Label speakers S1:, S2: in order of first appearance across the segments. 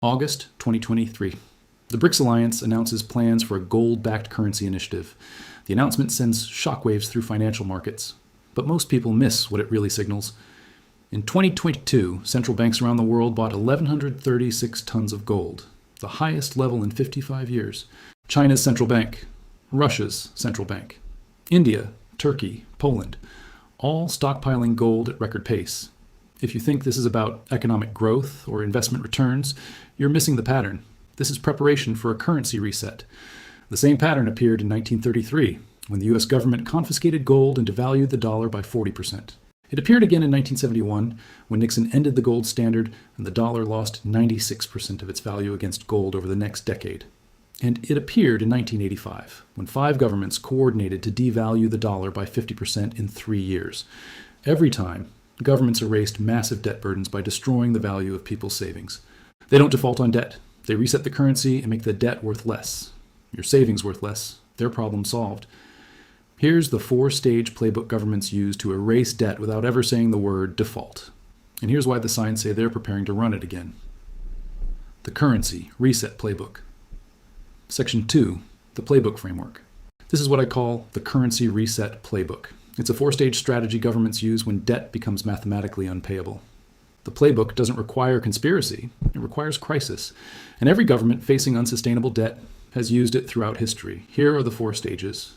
S1: August 2023. The BRICS Alliance announces plans for a gold-backed currency initiative. The announcement sends shockwaves through financial markets, but most people miss what it really signals. In 2022, central banks around the world bought 1,136 tons of gold, the highest level in 55 years. China's central bank, Russia's central bank, India, Turkey, Poland, all stockpiling gold at record pace. If you think this is about economic growth or investment returns, you're missing the pattern. This is preparation for a currency reset. The same pattern appeared in 1933, when the US government confiscated gold and devalued the dollar by 40%. It appeared again in 1971, when Nixon ended the gold standard and the dollar lost 96% of its value against gold over the next decade. And it appeared in 1985, when 5 governments coordinated to devalue the dollar by 50% in 3 years. Every time, governments erased massive debt burdens by destroying the value of people's savings. They don't default on debt. They reset the currency and make the debt worth less. Your savings worth less. Their problem solved. Here's the 4-stage playbook governments use to erase debt without ever saying the word default. And here's why the signs say they're preparing to run it again. The Currency Reset Playbook. Section 2, the Playbook Framework. This is what I call the Currency Reset Playbook. It's a 4-stage strategy governments use when debt becomes mathematically unpayable. The playbook doesn't require conspiracy, it requires crisis. And every government facing unsustainable debt has used it throughout history. Here are the 4 stages.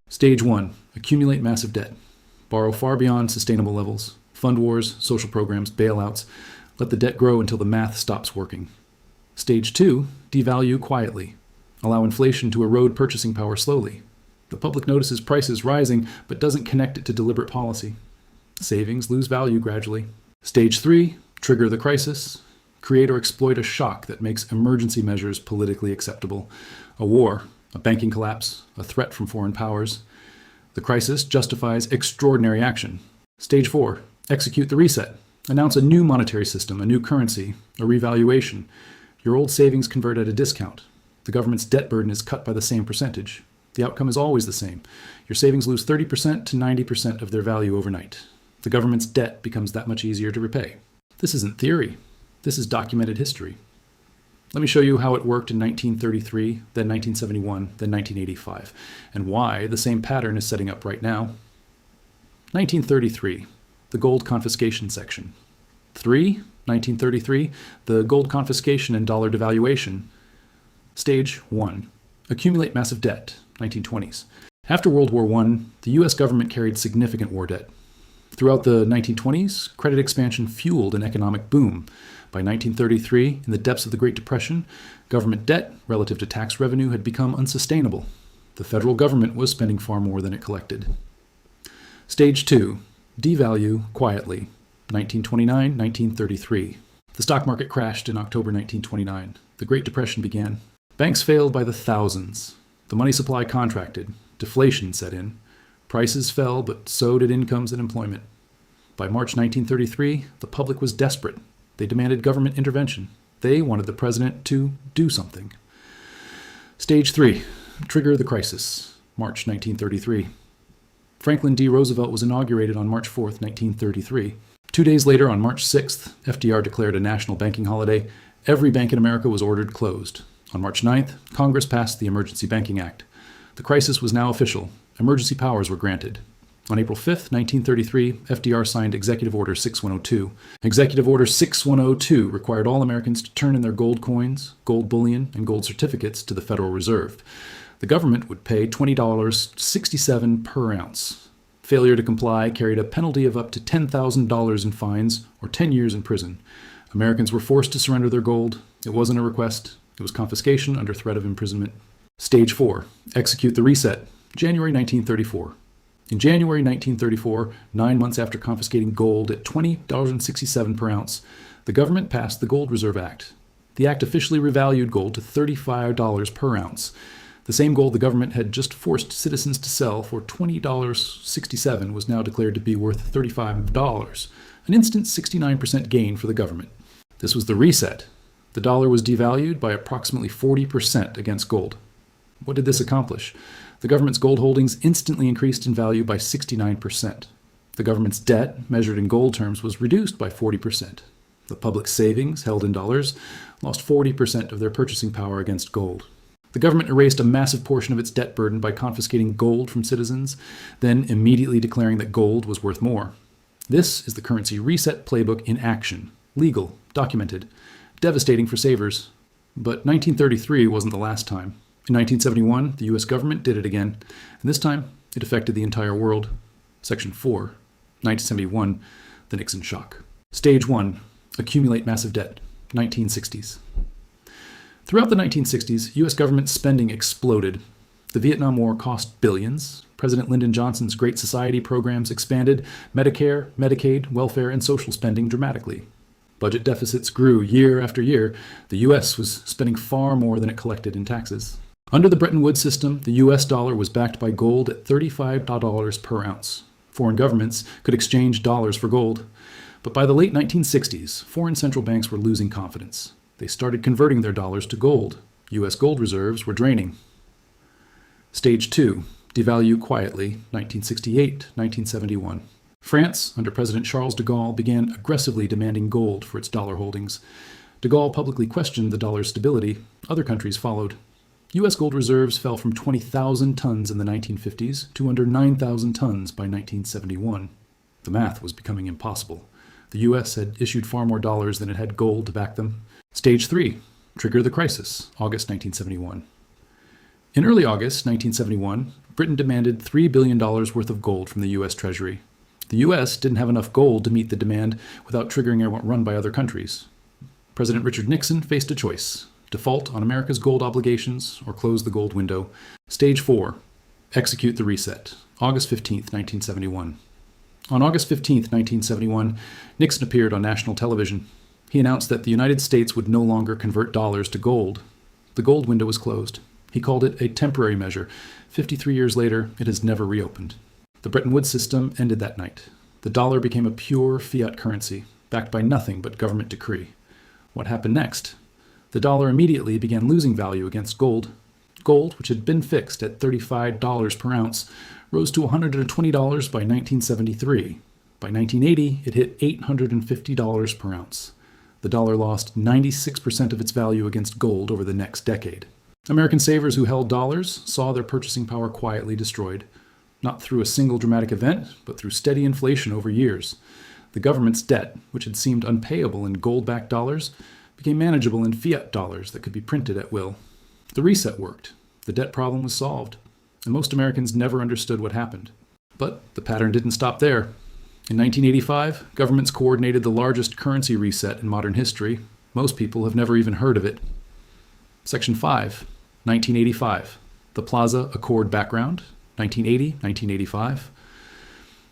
S1: Stage 1, accumulate massive debt. Borrow far beyond sustainable levels. Fund wars, social programs, bailouts. Let the debt grow until the math stops working. Stage 2, devalue quietly. Allow inflation to erode purchasing power slowly. The public notices prices rising, but doesn't connect it to deliberate policy. Savings lose value gradually. Stage 3, trigger the crisis. Create or exploit a shock that makes emergency measures politically acceptable. A war, a banking collapse, a threat from foreign powers. The crisis justifies extraordinary action. Stage 4, execute the reset. Announce a new monetary system, a new currency, a revaluation. Your old savings convert at a discount. The government's debt burden is cut by the same percentage. The outcome is always the same. Your savings lose 30% to 90% of their value overnight. The government's debt becomes that much easier to repay. This isn't theory. This is documented history. Let me show you how it worked in 1933, then 1971, then 1985, and why the same pattern is setting up right now. 1933, the gold confiscation section. 1933, the gold confiscation and dollar devaluation. Stage 1, accumulate massive debt, 1920s. After World War I, the US government carried significant war debt. Throughout the 1920s, credit expansion fueled an economic boom. By 1933, in the depths of the Great Depression, government debt relative to tax revenue had become unsustainable. The federal government was spending far more than it collected. Stage 2, devalue quietly, 1929-1933. The stock market crashed in October 1929. The Great Depression began. Banks failed by the thousands. The money supply contracted. Deflation set in. Prices fell, but so did incomes and employment. By March 1933, the public was desperate. They demanded government intervention. They wanted the president to do something. Stage 3, trigger the crisis, March 1933. Franklin D. Roosevelt was inaugurated on March 4th, 1933. 2 days later, on March 6th, FDR declared a national banking holiday. Every bank in America was ordered closed. On March 9th, Congress passed the Emergency Banking Act. The crisis was now official. Emergency powers were granted. On April 5th, 1933, FDR signed Executive Order 6102. Executive Order 6102 required all Americans to turn in their gold coins, gold bullion, and gold certificates to the Federal Reserve. The government would pay $20.67 per ounce. Failure to comply carried a penalty of up to $10,000 in fines or 10 years in prison. Americans were forced to surrender their gold. It wasn't a request. It was confiscation under threat of imprisonment. Stage 4, execute the reset, January 1934. In January 1934, 9 months after confiscating gold at $20.67 per ounce, the government passed the Gold Reserve Act. The act officially revalued gold to $35 per ounce. The same gold the government had just forced citizens to sell for $20.67 was now declared to be worth $35, an instant 69% gain for the government. This was the reset. The dollar was devalued by approximately 40% against gold. What did this accomplish? The government's gold holdings instantly increased in value by 69%. The government's debt, measured in gold terms, was reduced by 40%. The public savings, held in dollars, lost 40% of their purchasing power against gold. The government erased a massive portion of its debt burden by confiscating gold from citizens, then immediately declaring that gold was worth more. This is the currency reset playbook in action. Legal, documented, devastating for savers. But 1933 wasn't the last time. In 1971, the US government did it again, and this time it affected the entire world. Section 4, 1971, the Nixon Shock. Stage 1, accumulate massive debt, 1960s. Throughout the 1960s, US government spending exploded. The Vietnam War cost billions. President Lyndon Johnson's Great Society programs expanded Medicare, Medicaid, welfare, and social spending dramatically. Budget deficits grew year after year. The US was spending far more than it collected in taxes. Under the Bretton Woods system, the US dollar was backed by gold at $35 per ounce. Foreign governments could exchange dollars for gold. But by the late 1960s, foreign central banks were losing confidence. They started converting their dollars to gold. US gold reserves were draining. Stage 2, Devalue Quietly, 1968-1971. France, under President Charles de Gaulle, began aggressively demanding gold for its dollar holdings. De Gaulle publicly questioned the dollar's stability. Other countries followed. U.S. gold reserves fell from 20,000 tons in the 1950s to under 9,000 tons by 1971. The math was becoming impossible. The U.S. had issued far more dollars than it had gold to back them. Stage 3, trigger the crisis, August 1971. In early August 1971, Britain demanded $3 billion worth of gold from the U.S. Treasury. The U.S. didn't have enough gold to meet the demand without triggering a run by other countries. President Richard Nixon faced a choice: default on America's gold obligations or close the gold window. Stage 4, execute the reset, August 15, 1971. On August 15, 1971, Nixon appeared on national television. He announced that the United States would no longer convert dollars to gold. The gold window was closed. He called it a temporary measure. 53 years later, it has never reopened. The Bretton Woods system ended that night. The dollar became a pure fiat currency, backed by nothing but government decree. What happened next? The dollar immediately began losing value against gold. Gold, which had been fixed at $35 per ounce, rose to $120 by 1973. By 1980, it hit $850 per ounce. The dollar lost 96% of its value against gold over the next decade. American savers who held dollars saw their purchasing power quietly destroyed, not through a single dramatic event, but through steady inflation over years. The government's debt, which had seemed unpayable in gold-backed dollars, became manageable in fiat dollars that could be printed at will. The reset worked. The debt problem was solved, and most Americans never understood what happened. But the pattern didn't stop there. In 1985, governments coordinated the largest currency reset in modern history. Most people have never even heard of it. Section 5, 1985. The Plaza Accord background, 1980-1985.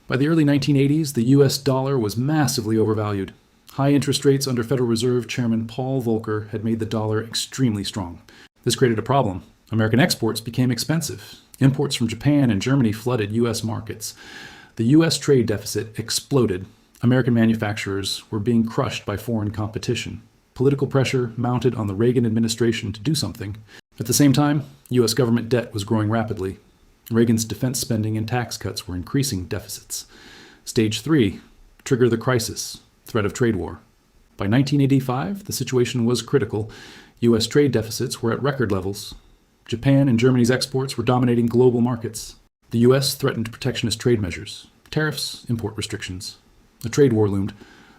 S1: By the early 1980s, the U.S. dollar was massively overvalued. High interest rates under Federal Reserve Chairman Paul Volcker had made the dollar extremely strong. This created a problem. American exports became expensive. Imports from Japan and Germany flooded U.S. markets. The U.S. trade deficit exploded. American manufacturers were being crushed by foreign competition. Political pressure mounted on the Reagan administration to do something. At the same time, U.S. government debt was growing rapidly. Reagan's defense spending and tax cuts were increasing deficits. Stage 3, trigger the crisis, threat of trade war. By 1985, the situation was critical. U.S. trade deficits were at record levels. Japan and Germany's exports were dominating global markets. The U.S. threatened protectionist trade measures, tariffs, import restrictions. A trade war loomed.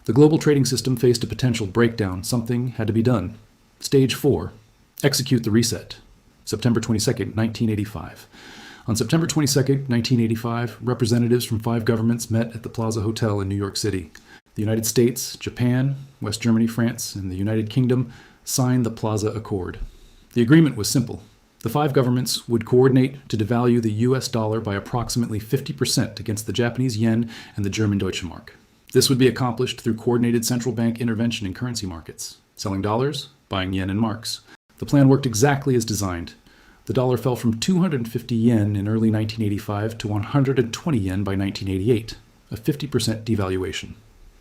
S1: The global trading system faced a potential breakdown. Something had to be done. Stage 4, execute the reset. September 22, 1985. On September 22, 1985, representatives from 5 governments met at the Plaza Hotel in New York City. The United States, Japan, West Germany, France, and the United Kingdom signed the Plaza Accord. The agreement was simple. The 5 governments would coordinate to devalue the U.S. dollar by approximately 50% against the Japanese yen and the German Deutschmark. This would be accomplished through coordinated central bank intervention in currency markets, selling dollars, buying yen and marks. The plan worked exactly as designed. The dollar fell from 250 yen in early 1985 to 120 yen by 1988, a 50% devaluation.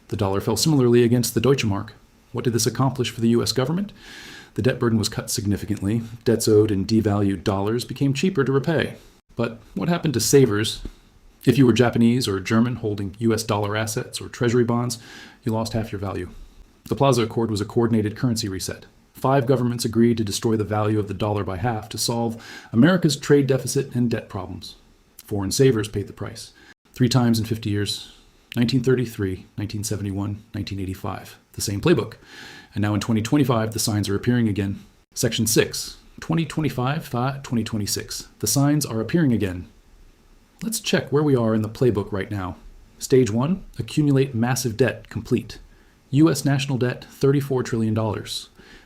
S1: The dollar fell similarly against the Deutschmark. What did this accomplish for the U.S. government? The debt burden was cut significantly. Debts owed in devalued dollars became cheaper to repay. But what happened to savers? If you were Japanese or German holding U.S. dollar assets or treasury bonds, you lost half your value. The Plaza Accord was a coordinated currency reset. 5 governments agreed to destroy the value of the dollar by half to solve America's trade deficit and debt problems. Foreign savers paid the price. 3 times in 50 years. 1933, 1971, 1985. The same playbook. And now in 2025, the signs are appearing again. Section 6. 2025, 2026. The signs are appearing again. Let's check where we are in the playbook right now. Stage 1. Accumulate massive debt complete. U.S. national debt, $34 trillion.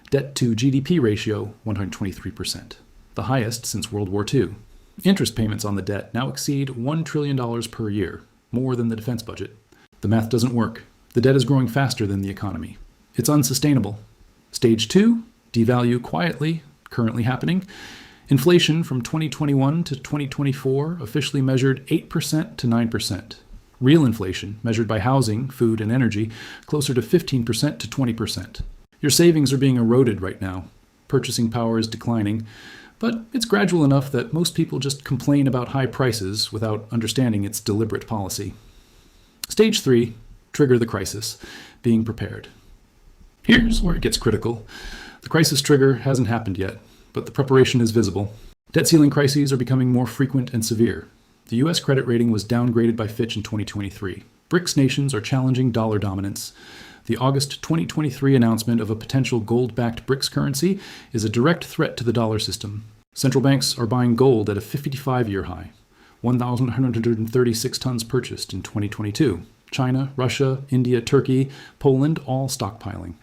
S1: Debt to GDP ratio, 123%. The highest since World War II. Interest payments on the debt now exceed $1 trillion per year, more than the defense budget. The math doesn't work. The debt is growing faster than the economy. It's unsustainable. Stage 2, devalue quietly, currently happening. Inflation from 2021 to 2024 officially measured 8% to 9%. Real inflation, measured by housing, food, and energy, closer to 15% to 20%. Your savings are being eroded right now. Purchasing power is declining, but it's gradual enough that most people just complain about high prices without understanding its deliberate policy. Stage 3, trigger the crisis, being prepared. Here's where it gets critical. The crisis trigger hasn't happened yet, but the preparation is visible. Debt ceiling crises are becoming more frequent and severe. The U.S. credit rating was downgraded by Fitch in 2023. BRICS nations are challenging dollar dominance. The August 2023 announcement of a potential gold-backed BRICS currency is a direct threat to the dollar system. Central banks are buying gold at a 55-year high. 1,136 tons purchased in 2022. China, Russia, India, Turkey, Poland, all stockpiling.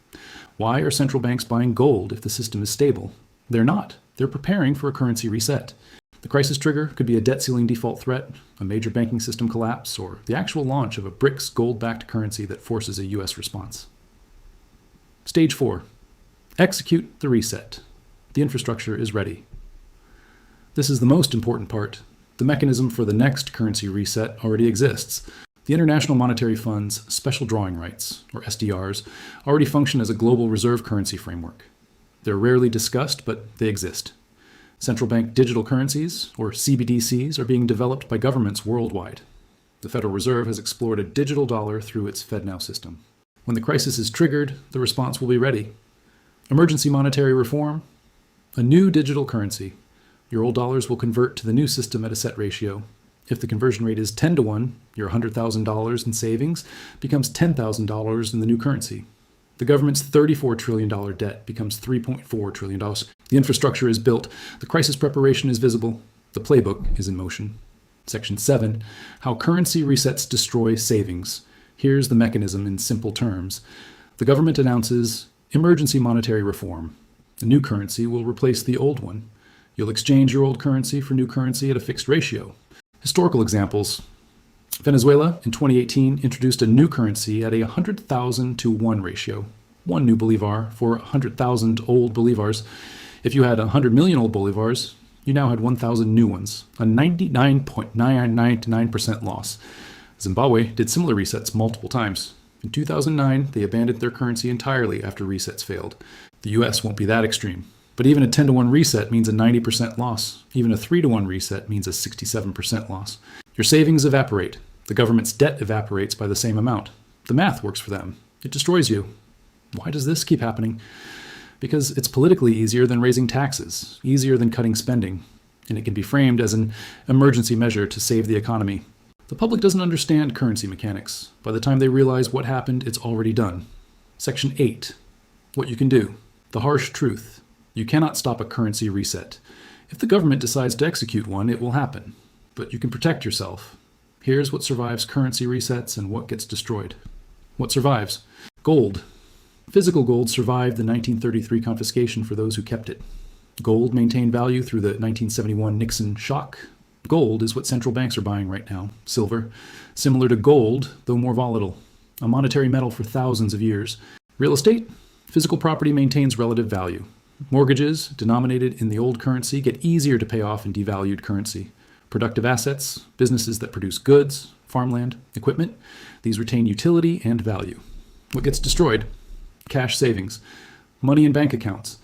S1: Why are central banks buying gold if the system is stable? They're not. They're preparing for a currency reset. The crisis trigger could be a debt ceiling default threat, a major banking system collapse, or the actual launch of a BRICS gold-backed currency that forces a U.S. response. Stage 4. Execute the reset. The infrastructure is ready. This is the most important part. The mechanism for the next currency reset already exists. The International Monetary Fund's special drawing rights, or SDRs, already function as a global reserve currency framework. They're rarely discussed, but they exist. Central bank digital currencies, or CBDCs, are being developed by governments worldwide. The Federal Reserve has explored a digital dollar through its FedNow system. When the crisis is triggered, the response will be ready. Emergency monetary reform, a new digital currency. Your old dollars will convert to the new system at a set ratio. If the conversion rate is 10 to 1, your $100,000 in savings becomes $10,000 in the new currency. The government's $34 trillion debt becomes $3.4 trillion. The infrastructure is built. The crisis preparation is visible. The playbook is in motion. Section 7, how currency resets destroy savings. Here's the mechanism in simple terms. The government announces emergency monetary reform. The new currency will replace the old one. You'll exchange your old currency for new currency at a fixed ratio. Historical examples. Venezuela in 2018 introduced a new currency at a 100,000 to 1 ratio. 1 new bolivar for 100,000 old bolivars. If you had 100 million old bolivars, you now had 1,000 new ones, a 99.999% loss. Zimbabwe did similar resets multiple times. In 2009, they abandoned their currency entirely after resets failed. The US won't be that extreme. But even a 10 to 1 reset means a 90% loss. Even a 3 to 1 reset means a 67% loss. Your savings evaporate. The government's debt evaporates by the same amount. The math works for them. It destroys you. Why does this keep happening? Because it's politically easier than raising taxes, easier than cutting spending, and it can be framed as an emergency measure to save the economy. The public doesn't understand currency mechanics. By the time they realize what happened, it's already done. Section 8. What you can do. The harsh truth. You cannot stop a currency reset. If the government decides to execute one, it will happen. But you can protect yourself. Here's what survives currency resets and what gets destroyed. What survives? Gold. Physical gold survived the 1933 confiscation for those who kept it. Gold maintained value through the 1971 Nixon Shock. Gold is what central banks are buying right now. Silver. Similar to gold, though more volatile. A monetary metal for thousands of years. Real estate. Physical property maintains relative value. Mortgages, denominated in the old currency, get easier to pay off in devalued currency. Productive assets, businesses that produce goods, farmland, equipment, these retain utility and value. What gets destroyed? Cash savings, money in bank accounts.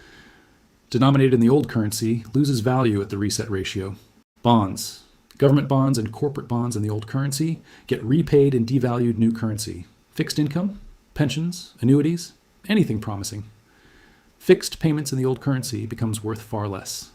S1: Denominated in the old currency, loses value at the reset ratio. Bonds. Government bonds and corporate bonds in the old currency get repaid in devalued new currency. Fixed income, pensions, annuities, anything promising. Fixed payments in the old currency becomes worth far less.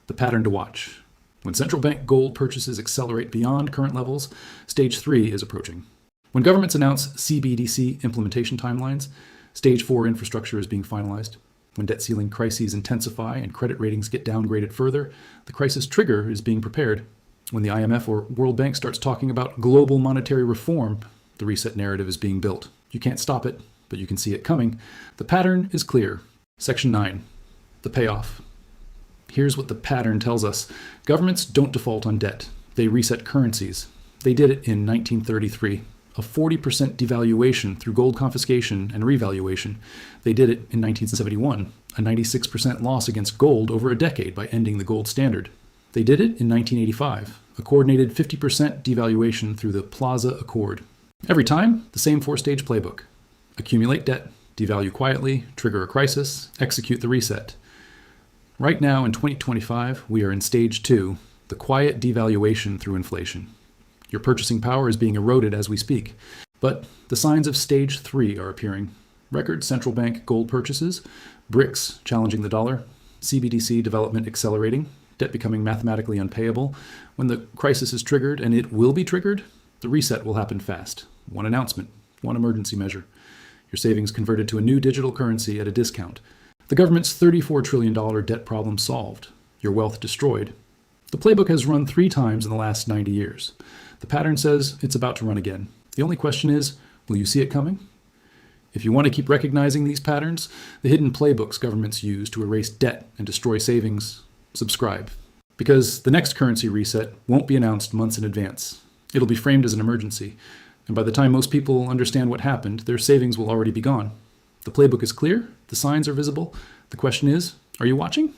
S1: The pattern to watch. When central bank gold purchases accelerate beyond current levels, stage 3 is approaching. When governments announce CBDC implementation timelines, stage 4 infrastructure is being finalized. When debt ceiling crises intensify and credit ratings get downgraded further, the crisis trigger is being prepared. When the IMF or World Bank starts talking about global monetary reform, the reset narrative is being built. You can't stop it, but you can see it coming. The pattern is clear. Section 9, the payoff. Here's what the pattern tells us. Governments don't default on debt. They reset currencies. They did it in 1933. A 40% devaluation through gold confiscation and revaluation. They did it in 1971, a 96% loss against gold over a decade by ending the gold standard. They did it in 1985, a coordinated 50% devaluation through the Plaza Accord. Every time, the same 4-stage playbook. Accumulate debt, devalue quietly, trigger a crisis, execute the reset. Right now in 2025, we are in stage 2, the quiet devaluation through inflation. Your purchasing power is being eroded as we speak. But the signs of stage 3 are appearing. Record central bank gold purchases, BRICS challenging the dollar, CBDC development accelerating, debt becoming mathematically unpayable. When the crisis is triggered, and it will be triggered, the reset will happen fast. One announcement, one emergency measure. Your savings converted to a new digital currency at a discount. The government's $34 trillion debt problem solved. Your wealth destroyed. The playbook has run 3 times in the last 90 years. The pattern says it's about to run again. The only question is, will you see it coming? If you want to keep recognizing these patterns, the hidden playbooks governments use to erase debt and destroy savings, subscribe. Because the next currency reset won't be announced months in advance. It'll be framed as an emergency. And by the time most people understand what happened, their savings will already be gone. The playbook is clear. The signs are visible. The question is, are you watching?